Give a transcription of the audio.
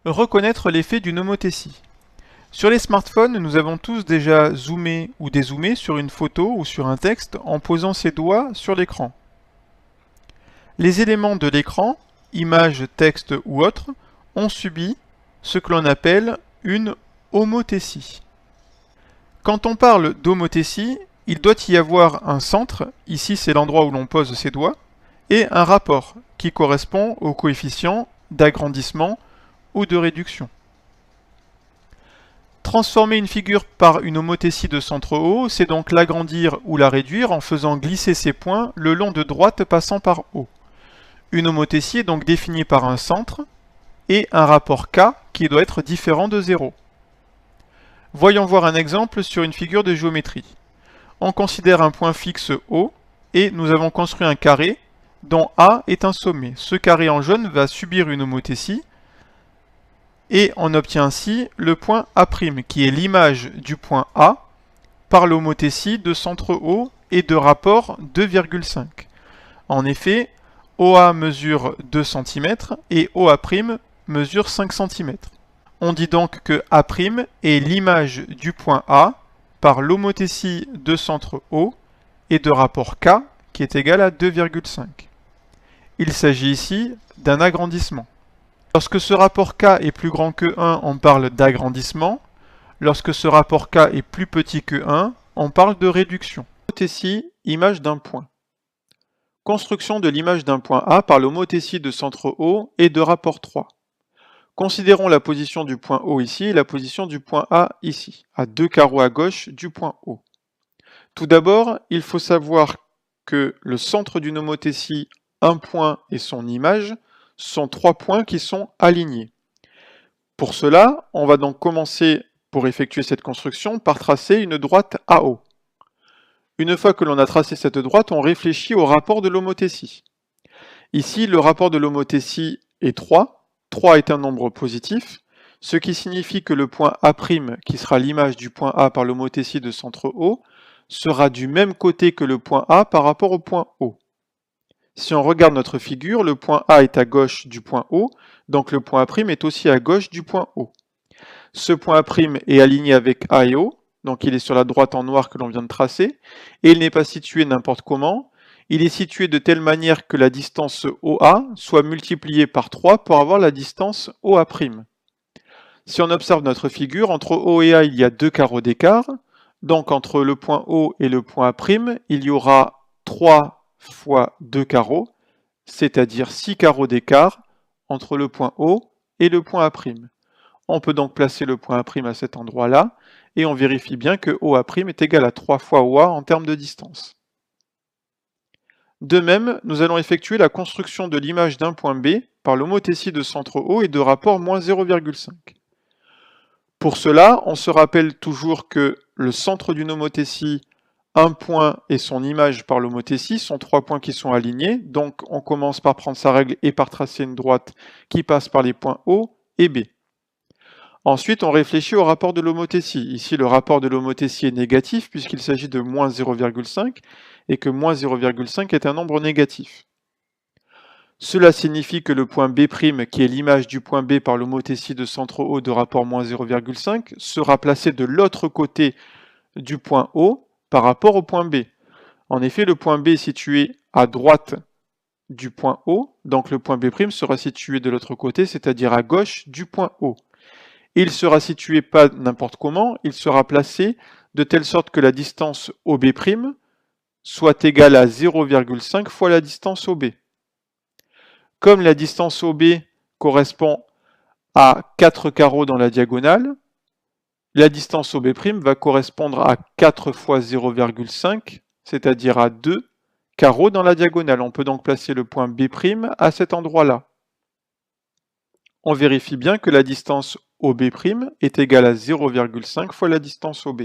Reconnaître l'effet d'une homothétie. Sur les smartphones, nous avons tous déjà zoomé ou dézoomé sur une photo ou sur un texte en posant ses doigts sur l'écran. Les éléments de l'écran, images, texte ou autres, ont subi ce que l'on appelle une homothétie. Quand on parle d'homothétie, il doit y avoir un centre, ici c'est l'endroit où l'on pose ses doigts, et un rapport qui correspond au coefficient d'agrandissement ou de réduction. Transformer une figure par une homothétie de centre O, c'est donc l'agrandir ou la réduire en faisant glisser ces points le long de droite passant par O. Une homothétie est donc définie par un centre et un rapport K qui doit être différent de 0. Voyons voir un exemple sur une figure de géométrie. On considère un point fixe O et nous avons construit un carré dont A est un sommet. Ce carré en jaune va subir une homothétie et on obtient ainsi le point A', qui est l'image du point A par l'homothétie de centre O et de rapport 2,5. En effet, OA mesure 2 cm et OA' mesure 5 cm. On dit donc que A' est l'image du point A par l'homothétie de centre O et de rapport K qui est égal à 2,5. Il s'agit ici d'un agrandissement. Lorsque ce rapport K est plus grand que 1, on parle d'agrandissement. Lorsque ce rapport K est plus petit que 1, on parle de réduction. Homothétie, image d'un point. Construction de l'image d'un point A par l'homothétie de centre O et de rapport 3. Considérons la position du point O ici et la position du point A ici, à 2 carreaux à gauche du point O. Tout d'abord, il faut savoir que le centre d'une homothétie, un point et son image, sont 3 points qui sont alignés. Pour cela, on va donc commencer, pour effectuer cette construction, par tracer une droite AO. Une fois que l'on a tracé cette droite, on réfléchit au rapport de l'homothétie. Ici, le rapport de l'homothétie est 3. 3 est un nombre positif, ce qui signifie que le point A', qui sera l'image du point A par l'homothétie de centre O, sera du même côté que le point A par rapport au point O. Si on regarde notre figure, le point A est à gauche du point O, donc le point A' est aussi à gauche du point O. Ce point A' est aligné avec A et O, donc il est sur la droite en noir que l'on vient de tracer, et il n'est pas situé n'importe comment, il est situé de telle manière que la distance OA soit multipliée par 3 pour avoir la distance OA'. Si on observe notre figure, entre O et A il y a 2 carreaux d'écart, donc entre le point O et le point A', il y aura 3 fois 2 carreaux, c'est-à-dire 6 carreaux d'écart entre le point O et le point A'. On peut donc placer le point A' à cet endroit-là, et on vérifie bien que OA' est égal à 3 fois OA en termes de distance. De même, nous allons effectuer la construction de l'image d'un point B par l'homothétie de centre O et de rapport moins 0,5. Pour cela, on se rappelle toujours que le centre d'une homothétie, un point et son image par l'homothétie sont 3 points qui sont alignés, donc on commence par prendre sa règle et par tracer une droite qui passe par les points O et B. Ensuite, on réfléchit au rapport de l'homothétie. Ici, le rapport de l'homothétie est négatif puisqu'il s'agit de moins 0,5 et que moins 0,5 est un nombre négatif. Cela signifie que le point B', qui est l'image du point B par l'homothétie de centre O de rapport moins 0,5, sera placé de l'autre côté du point O par rapport au point B. En effet, le point B est situé à droite du point O, donc le point B' sera situé de l'autre côté, c'est-à-dire à gauche du point O. Il sera situé pas n'importe comment, il sera placé de telle sorte que la distance OB' soit égale à 0,5 fois la distance OB. Comme la distance OB correspond à 4 carreaux dans la diagonale, la distance OB' va correspondre à 4 fois 0,5, c'est-à-dire à 2 carreaux dans la diagonale. On peut donc placer le point B' à cet endroit-là. On vérifie bien que la distance OB' est égale à 0,5 fois la distance OB.